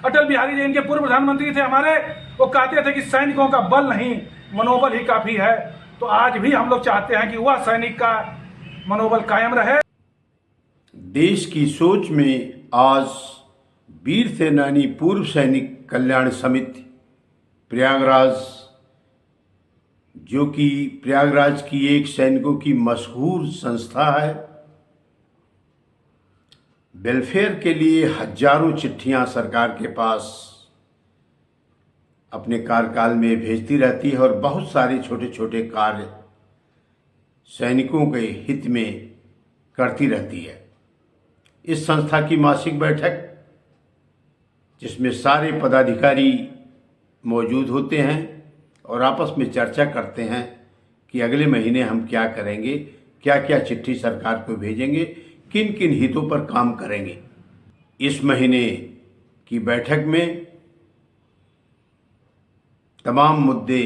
अटल बिहारी जी इनके पूर्व प्रधानमंत्री थे हमारे, वो कहते थे कि सैनिकों का बल नहीं मनोबल ही काफ़ी है। तो आज भी हम लोग चाहते हैं कि वह सैनिक का मनोबल कायम रहे। देश की सोच में आज वीर सेनानी पूर्व सैनिक कल्याण समिति प्रयागराज, जो कि प्रयागराज की एक सैनिकों की मशहूर संस्था है, वेलफेयर के लिए हजारों चिट्ठियां सरकार के पास अपने कार्यकाल में भेजती रहती है और बहुत सारे छोटे छोटे कार्य सैनिकों के हित में करती रहती है। इस संस्था की मासिक बैठक, जिसमें सारे पदाधिकारी मौजूद होते हैं और आपस में चर्चा करते हैं कि अगले महीने हम क्या करेंगे, क्या क्या चिट्ठी सरकार को भेजेंगे, किन किन हितों पर काम करेंगे। इस महीने की बैठक में तमाम मुद्दे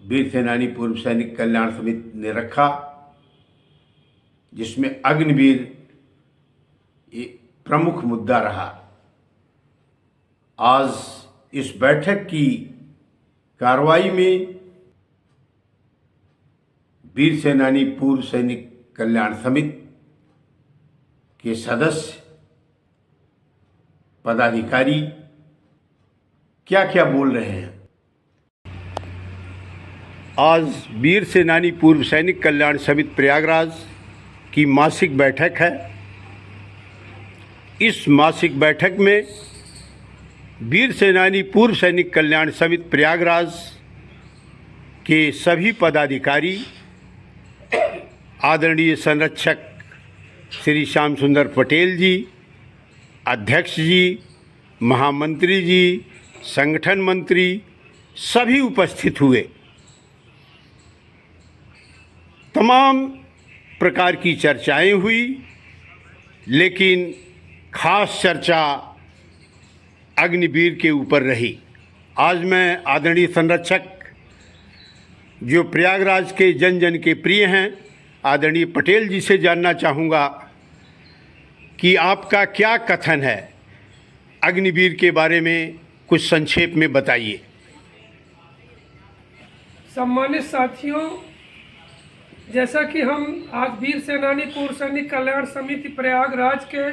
वीर सेनानी पूर्व सैनिक कल्याण समिति ने रखा, जिसमें अग्निवीर एक प्रमुख मुद्दा रहा। आज इस बैठक की कार्रवाई में वीर सेनानी पूर्व सैनिक कल्याण समिति के सदस्य पदाधिकारी क्या क्या बोल रहे हैं। आज वीर सेनानी पूर्व सैनिक कल्याण समिति प्रयागराज की मासिक बैठक है। इस मासिक बैठक में वीर सेनानी पूर्व सैनिक कल्याण समिति प्रयागराज के सभी पदाधिकारी, आदरणीय संरक्षक श्री श्याम सुंदर पटेल जी, अध्यक्ष जी, महामंत्री जी, संगठन मंत्री, सभी उपस्थित हुए। तमाम प्रकार की चर्चाएं हुई, लेकिन खास चर्चा अग्निवीर के ऊपर रही। आज मैं आदरणीय संरक्षक, जो प्रयागराज के जन जन के प्रिय हैं, आदरणीय पटेल जी से जानना चाहूँगा कि आपका क्या कथन है अग्निवीर के बारे में, कुछ संक्षेप में बताइए। सम्मानित साथियों, जैसा कि हम आज वीर सेनानी पूर्व सैनिक कल्याण समिति प्रयागराज के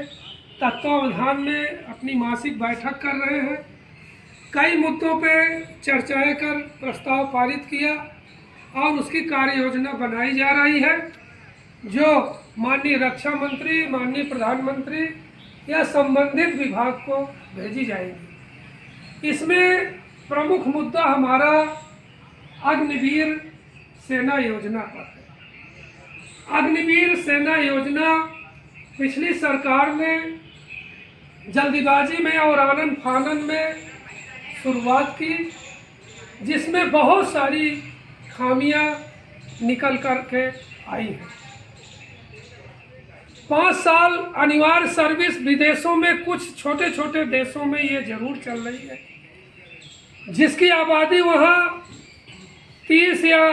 तत्वावधान में अपनी मासिक बैठक कर रहे हैं, कई मुद्दों पे चर्चाएं कर प्रस्ताव पारित किया और उसकी कार्य योजना बनाई जा रही है, जो माननीय रक्षा मंत्री, माननीय प्रधानमंत्री या संबंधित विभाग को भेजी जाएगी। इसमें प्रमुख मुद्दा हमारा अग्निवीर सेना योजना पर है। अग्निवीर सेना योजना पिछली सरकार ने जल्दीबाजी में और आनन फानन में शुरुआत की, जिसमें बहुत सारी खामियां निकल कर के आई हैं। 5 साल अनिवार्य सर्विस विदेशों में, कुछ छोटे छोटे देशों में ये जरूर चल रही है, जिसकी आबादी वहाँ 30 या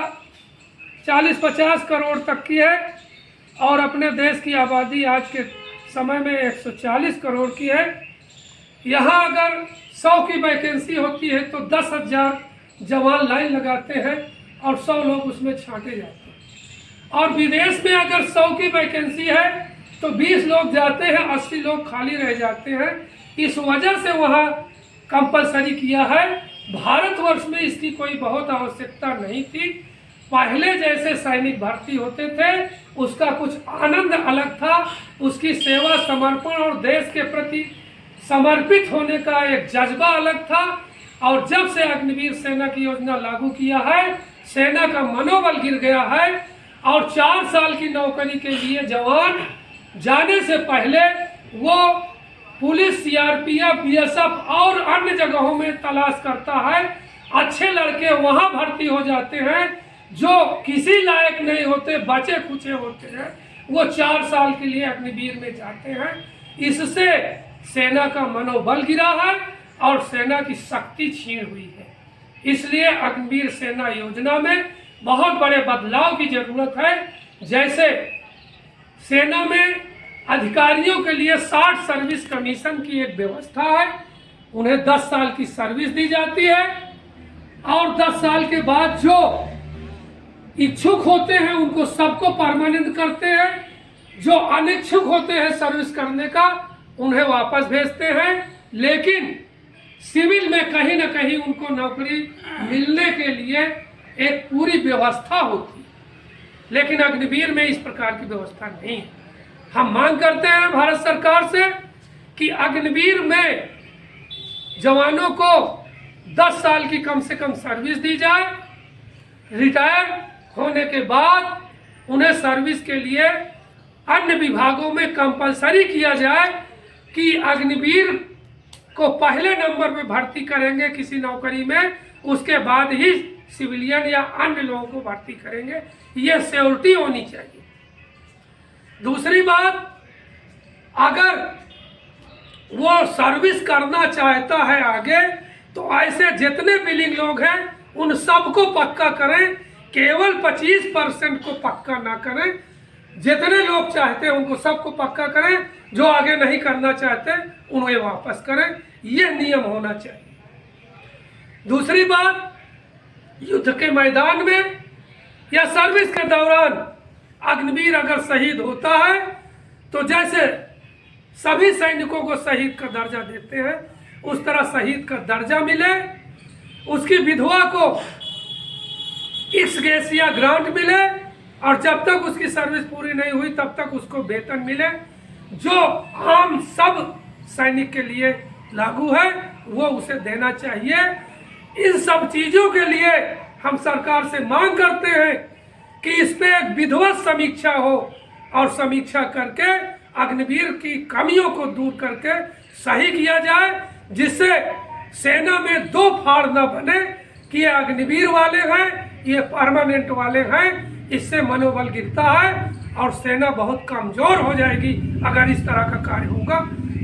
40-50 करोड़ तक की है और अपने देश की आबादी आज के समय में 140 करोड़ की है। यहाँ अगर 100 की वैकेंसी होती है तो 10,000 जवान लाइन लगाते हैं और 100 लोग उसमें छांटे जाते हैं। और विदेश में अगर 100 की वैकेंसी है तो 20 लोग जाते हैं, 80 लोग खाली रह जाते हैं। इस वजह से वहाँ कंपलसरी किया है। भारतवर्ष में इसकी कोई बहुत आवश्यकता नहीं थी। पहले जैसे सैनिक भर्ती होते थे उसका कुछ आनंद अलग था, उसकी सेवा, समर्पण और देश के प्रति समर्पित होने का एक जज्बा अलग था। और जब से अग्निवीर सेना की योजना लागू किया है, सेना का मनोबल गिर गया है और 4 साल की नौकरी के लिए जवान जाने से पहले वो पुलिस, सीआरपीएफ, बीएसएफ और अन्य जगहों में तलाश करता है। अच्छे लड़के वहाँ भर्ती हो जाते हैं, जो किसी लायक नहीं होते, बचे खुचे होते हैं, वो 4 साल के लिए अग्निवीर में जाते हैं। इससे सेना का मनोबल गिरा है और सेना की शक्ति छीन हुई है। इसलिए अग्निवीर सेना योजना में बहुत बड़े बदलाव की जरूरत है। जैसे सेना में अधिकारियों के लिए 60 सर्विस कमीशन की एक व्यवस्था है, उन्हें 10 साल की सर्विस दी जाती है और 10 साल के बाद जो इच्छुक होते हैं उनको सबको परमानेंट करते हैं, जो अनिच्छुक होते हैं सर्विस करने का उन्हें वापस भेजते हैं। लेकिन सिविल में कहीं ना कहीं उनको नौकरी मिलने के लिए एक पूरी व्यवस्था होती है, लेकिन अग्निवीर में इस प्रकार की व्यवस्था नहीं है। हम मांग करते हैं भारत सरकार से कि अग्निवीर में जवानों को 10 साल की कम से कम सर्विस दी जाए। रिटायर होने के बाद उन्हें सर्विस के लिए अन्य विभागों में कंपलसरी किया जाए कि अग्निवीर को पहले नंबर पे भर्ती करेंगे किसी नौकरी में, उसके बाद ही सिविलियन या अन्य लोगों को भर्ती करेंगे। ये सिक्योरिटी होनी चाहिए। दूसरी बात, अगर वो सर्विस करना चाहता है आगे, तो ऐसे जितने बिलिंग लोग हैं उन सबको पक्का करें, केवल 25% को पक्का ना करें। जितने लोग चाहते हैं उनको सबको पक्का करें, जो आगे नहीं करना चाहते उन्हें वापस करें। ये नियम होना चाहिए। दूसरी बात, युद्ध के मैदान में या सर्विस के दौरान अग्निवीर अगर शहीद होता है तो जैसे सभी सैनिकों को शहीद का दर्जा देते हैं उस तरह शहीद का दर्जा मिले, उसकी विधवा को एक्स ग्रेशिया ग्रांट मिले और जब तक उसकी सर्विस पूरी नहीं हुई तब तक उसको वेतन मिले, जो आम सब सैनिक के लिए लागू है वो उसे देना चाहिए। इन सब चीजों के लिए हम सरकार से मांग करते हैं कि इस पे एक विधिवत समीक्षा हो और समीक्षा करके अग्निवीर की कमियों को दूर करके सही किया जाए, जिससे सेना में दो फाड़ न बने कि ये अग्निवीर वाले हैं, ये परमानेंट वाले हैं। इससे मनोबल गिरता है और सेना बहुत कमजोर हो जाएगी अगर इस तरह का कार्य होगा।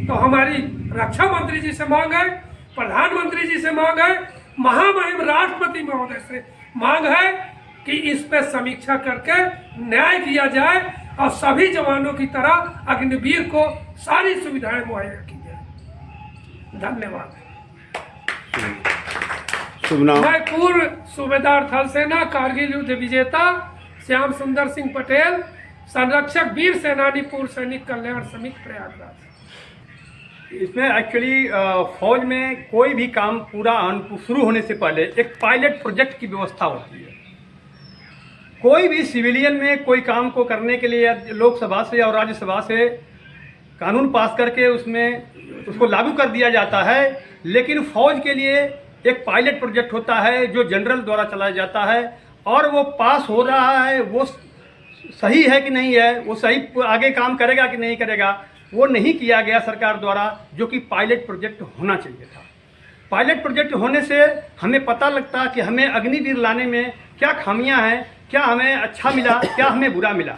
तो हमारी रक्षा मंत्री जी से मांग है, प्रधानमंत्री जी से मांग है, महामहिम राष्ट्रपति महोदय से मांग है कि इस पे समीक्षा करके न्याय किया जाए और सभी जवानों की तरह अग्निवीर को सारी सुविधाएं मुहैया की जाए। धन्यवाद। शुभ नाम। मैं पूर्व सूबेदार थल सेना कारगिल युद्ध विजेता श्याम सुंदर सिंह पटेल, संरक्षक वीर सेनानी पूर्व सैनिक कल्याण समिति प्रयागराज। इसमें एक्चुअली फौज में कोई भी काम पूरा शुरू होने से पहले एक पायलट प्रोजेक्ट की व्यवस्था होती है। कोई भी सिविलियन में कोई काम को करने के लिए लोकसभा से और राज्यसभा से कानून पास करके उसमें उसको लागू कर दिया जाता है, लेकिन फौज के लिए एक पायलट प्रोजेक्ट होता है जो जनरल द्वारा चलाया जाता है और वो पास हो रहा है, वो सही है कि नहीं है, वो सही आगे काम करेगा कि नहीं करेगा, वो नहीं किया गया सरकार द्वारा, जो कि पायलट प्रोजेक्ट होना चाहिए था। पायलट प्रोजेक्ट होने से हमें पता लगता कि हमें अग्निवीर लाने में क्या खामियां हैं, क्या हमें अच्छा मिला, क्या हमें बुरा मिला।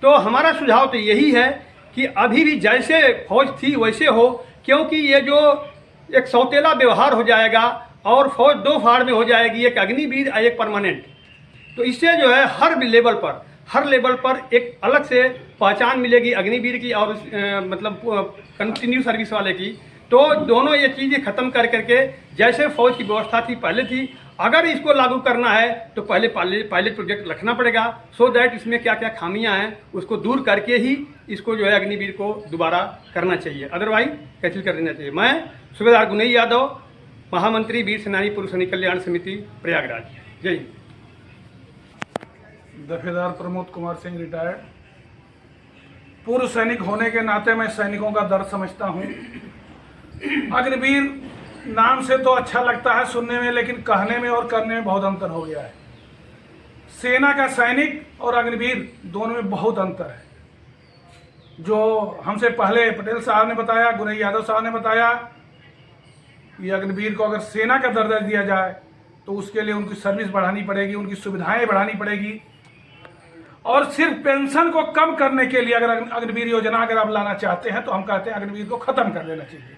तो हमारा सुझाव तो यही है कि अभी भी जैसे फौज थी वैसे हो, क्योंकि ये जो एक सौतेला व्यवहार हो जाएगा और फौज दो फाड़ में हो जाएगी, एक अग्निवीर और एक परमानेंट। तो इससे जो है हर लेवल पर एक अलग से पहचान मिलेगी अग्निवीर की और मतलब कंटिन्यू सर्विस वाले की। तो दोनों ये चीज़ें ख़त्म कर करके जैसे फौज की व्यवस्था थी पहले थी, अगर इसको लागू करना है तो पहले पायलट प्रोजेक्ट रखना पड़ेगा, सो दैट इसमें क्या क्या खामियां हैं उसको दूर करके ही इसको जो है अग्निवीर को दोबारा करना चाहिए, अदरवाइज कैंसिल कर देना चाहिए। मैं सूबेदार गुनई यादव, महामंत्री वीर सेनानी पूर्व सैनिक कल्याण समिति प्रयागराज। जय हिंद। दफेदार प्रमोद कुमार सिंह, रिटायर्ड। पूर्व सैनिक होने के नाते मैं सैनिकों का दर्द समझता हूँ। अग्निवीर नाम से तो अच्छा लगता है सुनने में, लेकिन कहने में और करने में बहुत अंतर हो गया है। सेना का सैनिक और अग्निवीर दोनों में बहुत अंतर है। जो हमसे पहले पटेल साहब ने बताया, गुनई यादव साहब ने बताया, ये अग्निवीर को अगर सेना का दर्जा दिया जाए तो उसके लिए उनकी सर्विस बढ़ानी पड़ेगी, उनकी सुविधाएं बढ़ानी पड़ेगी। और सिर्फ पेंशन को कम करने के लिए अगर अग्निवीर योजना अगर आप लाना चाहते हैं तो हम कहते हैं अग्निवीर को खत्म कर देना चाहिए।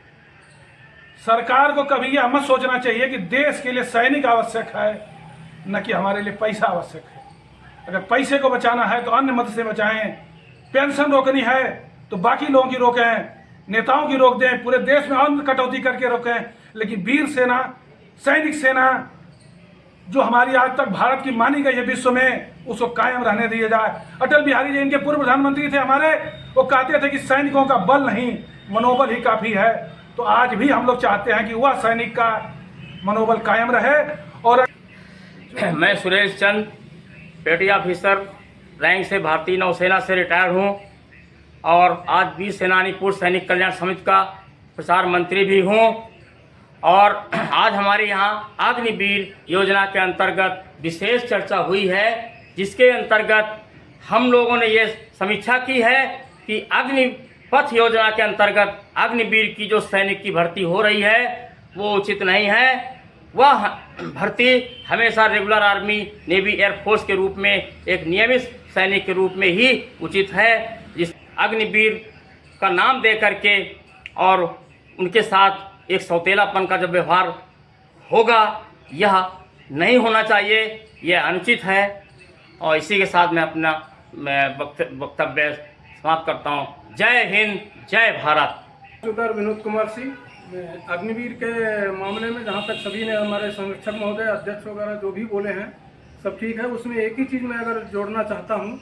सरकार को कभी यह मत सोचना चाहिए कि देश के लिए सैनिक आवश्यक है, न कि हमारे लिए पैसा आवश्यक है। अगर पैसे को बचाना है तो अन्य मत से बचाएं, पेंशन रोकनी है तो बाकी लोगों की रोकें, नेताओं की रोक दें, पूरे देश में अन्न कटौती करके रोकें, लेकिन वीर सेना, सैनिक सेना जो हमारी आज तक भारत की मानी गई है विश्व में, उसको कायम रहने दिया जाए। अटल बिहारी जी इनके पूर्व प्रधानमंत्री थे हमारे, वो कहते थे कि सैनिकों का बल नहीं मनोबल ही काफ़ी है। तो आज भी हम लोग चाहते हैं कि वह सैनिक का मनोबल कायम रहे। और मैं सुरेश चंद, पेटी ऑफिसर रैंक से भारतीय नौसेना से रिटायर्ड हूँ और आज वीर सेनानी पूर्व सैनिक कल्याण समिति का प्रचार मंत्री भी हूँ। और आज हमारे यहाँ अग्निवीर योजना के अंतर्गत विशेष चर्चा हुई है, जिसके अंतर्गत हम लोगों ने ये समीक्षा की है कि अग्निपथ योजना के अंतर्गत अग्निवीर की जो सैनिक की भर्ती हो रही है वो उचित नहीं है। वह भर्ती हमेशा रेगुलर आर्मी, नेवी, एयरफोर्स के रूप में एक नियमित सैनिक के रूप में ही उचित है। जिस अग्निवीर का नाम दे करके और उनके साथ एक सौतेलापन का जो व्यवहार होगा, यह नहीं होना चाहिए, यह अनुचित है। और इसी के साथ मैं अपना वक्तव्य समाप्त करता हूँ। जय हिंद, जय भारत। सूबेदार विनोद कुमार सिंह। अग्निवीर के मामले में जहाँ तक सभी ने, हमारे संरक्षक महोदय, अध्यक्ष वगैरह जो भी बोले हैं सब ठीक है। उसमें एक ही चीज़ मैं अगर जोड़ना चाहता हूँ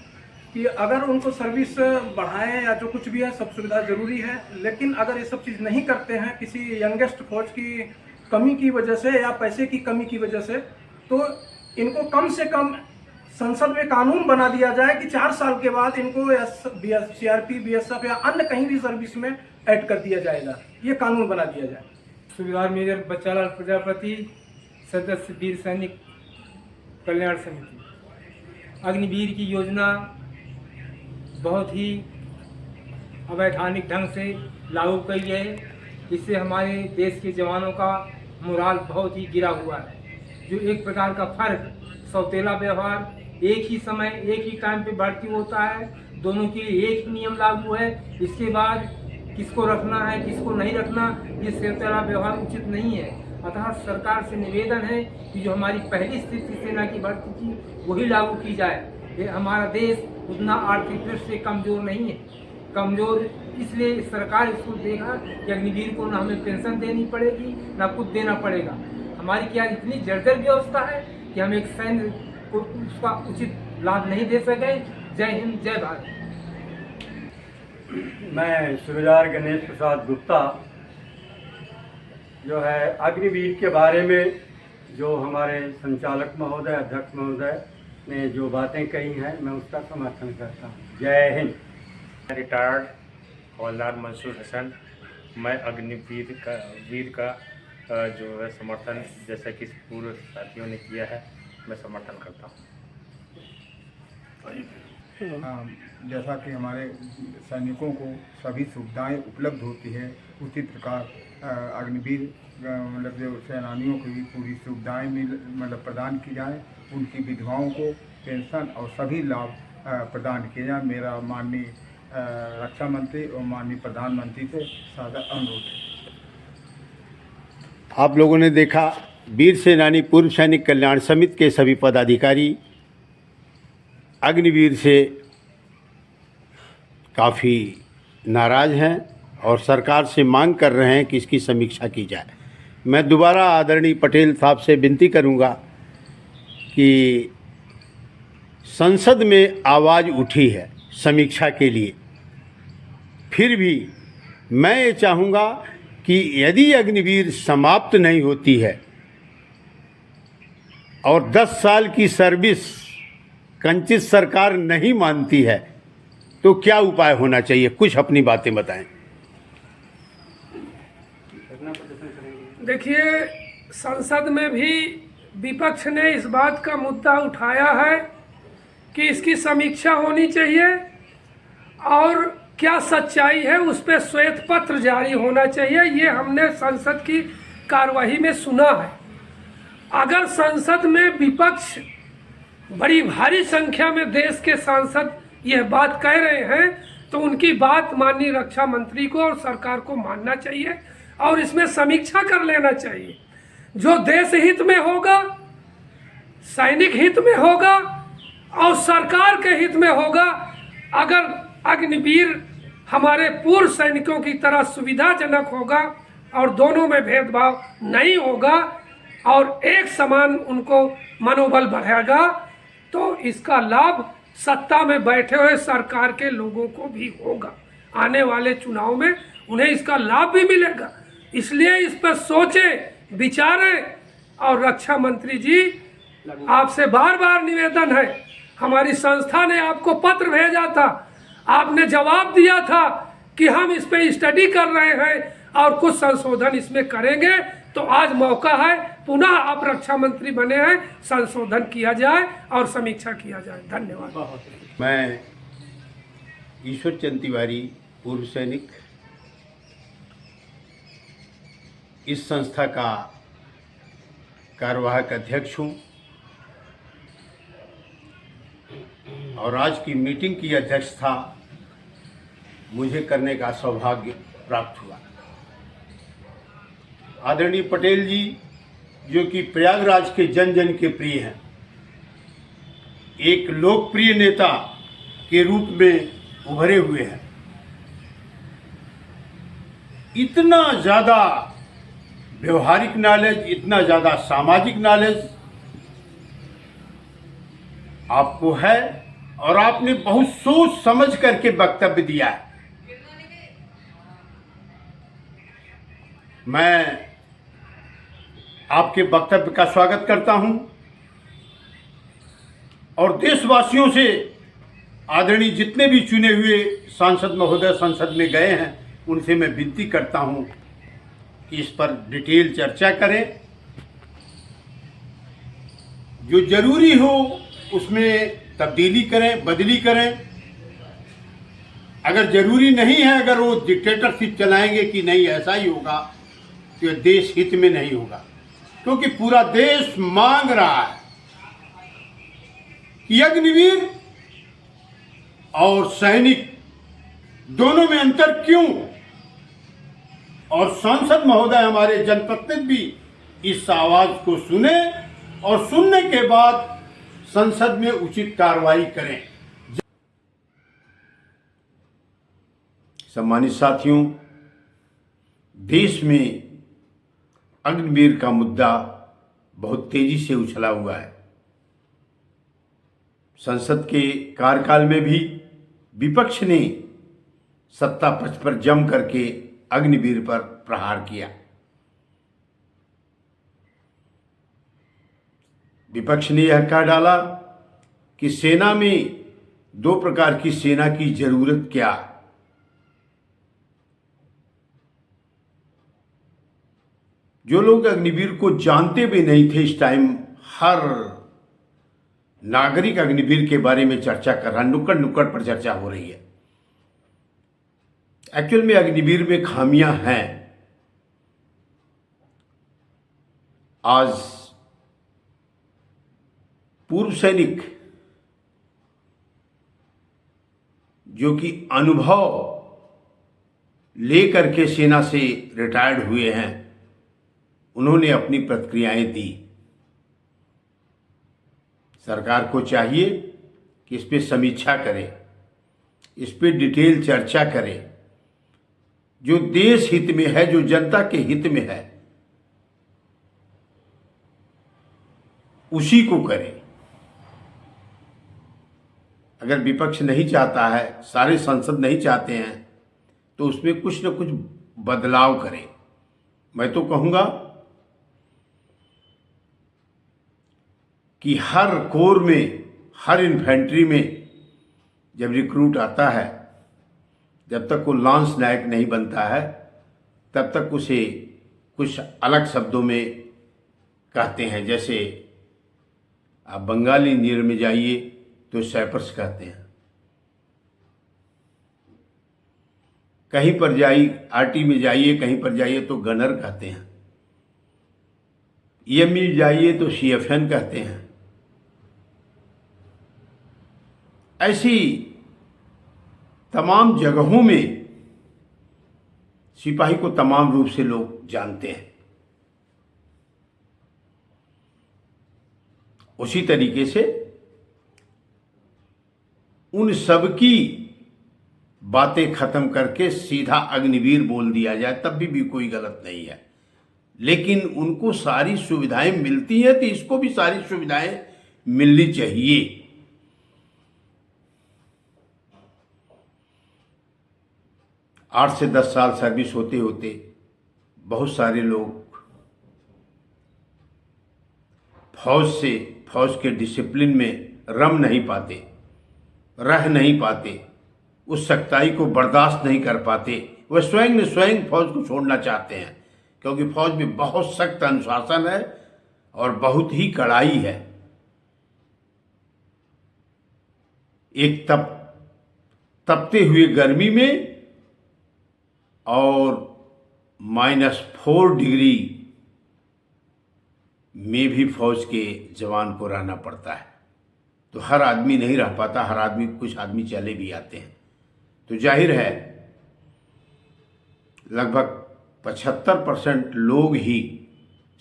कि अगर उनको सर्विस बढ़ाएं या जो कुछ भी है सब सुविधा ज़रूरी है, लेकिन अगर ये सब चीज़ नहीं करते हैं किसी यंगेस्ट फौज की कमी की वजह से या पैसे की कमी की वजह से, तो इनको कम से कम संसद में कानून बना दिया जाए कि 4 साल के बाद इनको CRP, BSF या अन्य कहीं भी सर्विस में ऐड कर दिया जाएगा। ये कानून बना दिया जाए। सूबेदार मेजर बच्चालाल प्रजापति, सदस्य वीर सैनिक कल्याण समिति। अग्निवीर की योजना बहुत ही अवैधानिक ढंग से लागू की है। इससे हमारे देश के जवानों का मोराल बहुत ही गिरा हुआ है। जो एक प्रकार का फर्क, सौतेला व्यवहार, एक ही समय एक ही टाइम पे भर्ती होता है, दोनों के लिए एक ही नियम लागू है। इसके बाद किसको रखना है किसको नहीं रखना, ये सौतेला व्यवहार उचित नहीं है। अतः सरकार से निवेदन है कि जो हमारी पहली स्थिति सेना की भर्ती थी वही लागू की जाए। ये हमारा देश उतना आर्थिक दृष्टि से कमज़ोर नहीं है। कमज़ोर इसलिए सरकार इसको देगा कि अग्निवीर को ना हमें पेंशन देनी पड़ेगी ना कुछ देना पड़ेगा। हमारी क्या इतनी जर्जर व्यवस्था है कि हम एक सैन्य को उसका उचित लाभ नहीं दे सके। जय हिंद, जय भारत। मैं सूबेदार गणेश प्रसाद गुप्ता, जो है अग्निवीर के बारे में जो हमारे संचालक महोदय, अध्यक्ष महोदय ने जो बातें कही हैं, मैं उसका समर्थन करता हूँ। जय हिंद। रिटायर्ड हवलदार मंसूर हसन। मैं अग्निवीर का जो है समर्थन, जैसा कि पूर्व साथियों ने किया है, मैं समर्थन करता हूँ। जैसा कि हमारे सैनिकों को सभी सुविधाएं उपलब्ध होती है, उसी प्रकार अग्निवीर मतलब जो सेनानियों को भी पूरी सुविधाएं मतलब प्रदान की जाए। उनकी विधवाओं को पेंशन और सभी लाभ प्रदान किए जाए। मेरा माननीय रक्षा मंत्री और माननीय प्रधानमंत्री से सादर अनुरोध है। आप लोगों ने देखा, वीर सेनानी पूर्व सैनिक कल्याण समिति के सभी पदाधिकारी अग्निवीर से काफ़ी नाराज़ हैं और सरकार से मांग कर रहे हैं कि इसकी समीक्षा की जाए। मैं दोबारा आदरणीय पटेल साहब से विनती करूंगा कि संसद में आवाज़ उठी है समीक्षा के लिए, फिर भी मैं ये चाहूँगा कि यदि अग्निवीर समाप्त नहीं होती है और 10 साल की सर्विस कंचित सरकार नहीं मानती है, तो क्या उपाय होना चाहिए? कुछ अपनी बातें बताएं। देखिए, संसद में भी विपक्ष ने इस बात का मुद्दा उठाया है कि इसकी समीक्षा होनी चाहिए और क्या सच्चाई है उस पर श्वेत पत्र जारी होना चाहिए। ये हमने संसद की कार्यवाही में सुना है। अगर संसद में विपक्ष बड़ी भारी संख्या में देश के सांसद यह बात कह रहे हैं तो उनकी बात माननीय रक्षा मंत्री को और सरकार को मानना चाहिए और इसमें समीक्षा कर लेना चाहिए। जो देश हित में होगा, सैनिक हित में होगा और सरकार के हित में होगा। अगर अग्निवीर हमारे पूर्व सैनिकों की तरह सुविधाजनक होगा और दोनों में भेदभाव नहीं होगा और एक समान उनको मनोबल बढ़ेगा, तो इसका लाभ सत्ता में बैठे हुए सरकार के लोगों को भी होगा। आने वाले चुनाव में उन्हें इसका लाभ भी मिलेगा। इसलिए इस पर सोचें, विचारें। और रक्षा मंत्री जी, आपसे बार बार निवेदन है, हमारी संस्था ने आपको पत्र भेजा था, आपने जवाब दिया था कि हम इस पे स्टडी कर रहे हैं और कुछ संशोधन इसमें करेंगे। तो आज मौका है, पुनः आप रक्षा मंत्री बने हैं, संशोधन किया जाए और समीक्षा किया जाए। धन्यवाद। मैं ईश्वर चंद तिवारी, पूर्व सैनिक, इस संस्था का कार्यवाहक अध्यक्ष हूँ और आज की मीटिंग की अध्यक्षता मुझे करने का सौभाग्य प्राप्त हुआ। आदरणीय पटेल जी, जो कि प्रयागराज के जन जन के प्रिय हैं, एक लोकप्रिय नेता के रूप में उभरे हुए हैं, इतना ज़्यादा व्यवहारिक नॉलेज, इतना ज़्यादा सामाजिक नॉलेज आपको है और आपने बहुत सोच समझ करके वक्तव्य दिया है। मैं आपके वक्तव्य का स्वागत करता हूं और देशवासियों से, आदरणीय जितने भी चुने हुए सांसद महोदय संसद में गए हैं, उनसे मैं विनती करता हूं कि इस पर डिटेल चर्चा करें, जो जरूरी हो उसमें तब्दीली करें, बदली करें। अगर जरूरी नहीं है, अगर वो डिक्टेटरशिप चलाएंगे कि नहीं ऐसा ही होगा, तो यह देश हित में नहीं होगा, क्योंकि पूरा देश मांग रहा है कि अग्निवीर और सैनिक दोनों में अंतर क्यों। और सांसद महोदय, हमारे जनप्रतिनिधि भी इस आवाज को सुने और सुनने के बाद संसद में उचित कार्रवाई करें। सम्मानित साथियों, देश में अग्निवीर का मुद्दा बहुत तेजी से उछला हुआ है। संसद के कार्यकाल में भी विपक्ष ने सत्ता पक्ष पर जम करके अग्निवीर पर प्रहार किया। विपक्ष ने यह कह डाला कि सेना में दो प्रकार की सेना की जरूरत क्या। जो लोग अग्निवीर को जानते भी नहीं थे, इस टाइम हर नागरिक अग्निवीर के बारे में चर्चा कर रहा, नुक्कड़ नुक्कड़ पर चर्चा हो रही है। एक्चुअल में अग्निवीर में खामियां हैं। आज पूर्व सैनिक जो कि अनुभव लेकर के सेना से रिटायर्ड हुए हैं, उन्होंने अपनी प्रतिक्रियाएं दी। सरकार को चाहिए कि इस पे समीक्षा करे, इस पे डिटेल चर्चा करे, जो देश हित में है, जो जनता के हित में है, उसी को करे। अगर विपक्ष नहीं चाहता है, सारे सांसद नहीं चाहते हैं, तो उसमें कुछ न कुछ बदलाव करें। मैं तो कहूँगा कि हर कोर में, हर इन्फेंट्री में जब रिक्रूट आता है, जब तक वो लांस नायक नहीं बनता है, तब तक उसे कुछ अलग शब्दों में कहते हैं। जैसे आप बंगाली इंजीनियर में जाइए तो सैपर्स कहते हैं, कहीं पर जाइए, आरटी में जाइए, कहीं पर जाइए तो गनर कहते हैं, ईएमई जाइए तो सीएफएन कहते हैं। ऐसी तमाम जगहों में सिपाही को तमाम रूप से लोग जानते हैं। उसी तरीके से उन सब की बातें खत्म करके सीधा अग्निवीर बोल दिया जाए तब भी कोई गलत नहीं है। लेकिन उनको सारी सुविधाएं मिलती हैं तो इसको भी सारी सुविधाएं मिलनी चाहिए। 8 से 10 साल सर्विस होते होते बहुत सारे लोग फौज के डिसिप्लिन में रम नहीं पाते, रह नहीं पाते, उस सख्ताई को बर्दाश्त नहीं कर पाते। वह स्वयं फौज को छोड़ना चाहते हैं, क्योंकि फौज में बहुत सख्त अनुशासन है और बहुत ही कड़ाई है। एक तपते हुए गर्मी में और -4 डिग्री में भी फौज के जवान को रहना पड़ता है। तो हर आदमी नहीं रह पाता, कुछ आदमी चले भी आते हैं। तो जाहिर है लगभग 75% लोग ही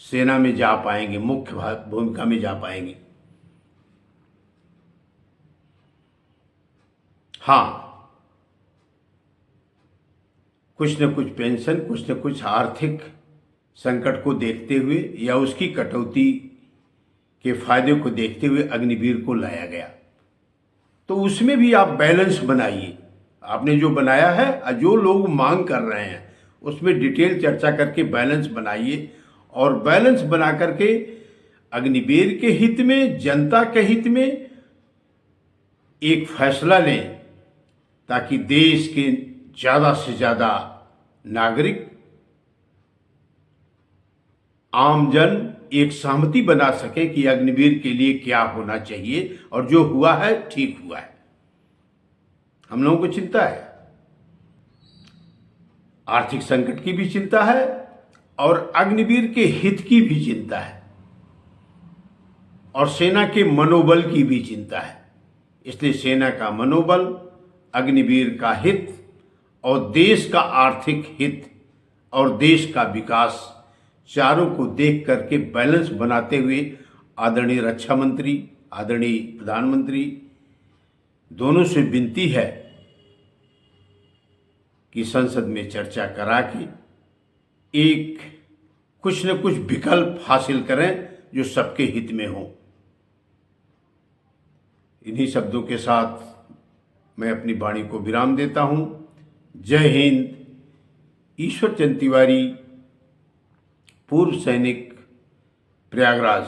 सेना में जा पाएंगे, मुख्य भूमिका में जा पाएंगे। हाँ, कुछ न कुछ पेंशन, कुछ न कुछ आर्थिक संकट को देखते हुए या उसकी कटौती के फायदे को देखते हुए अग्निवीर को लाया गया। तो उसमें भी आप बैलेंस बनाइए। आपने जो बनाया है, जो लोग मांग कर रहे हैं, उसमें डिटेल चर्चा करके बैलेंस बनाइए और बैलेंस बना करके अग्निवीर के हित में, जनता के हित में एक फैसला लें, ताकि देश के ज़्यादा से ज़्यादा नागरिक, आमजन एक सहमति बना सके कि अग्निवीर के लिए क्या होना चाहिए, और जो हुआ है ठीक हुआ है। हम लोगों को चिंता है, आर्थिक संकट की भी चिंता है और अग्निवीर के हित की भी चिंता है और सेना के मनोबल की भी चिंता है। इसलिए सेना का मनोबल, अग्निवीर का हित और देश का आर्थिक हित और देश का विकास, चारों को देख करके बैलेंस बनाते हुए आदरणीय रक्षा मंत्री, आदरणीय प्रधानमंत्री दोनों से विनती है कि संसद में चर्चा करा के एक कुछ न कुछ विकल्प हासिल करें जो सबके हित में हो। इन्हीं शब्दों के साथ मैं अपनी वाणी को विराम देता हूं। जय हिंद। ईश्वर चंद तिवारी, पूर्व सैनिक, प्रयागराज।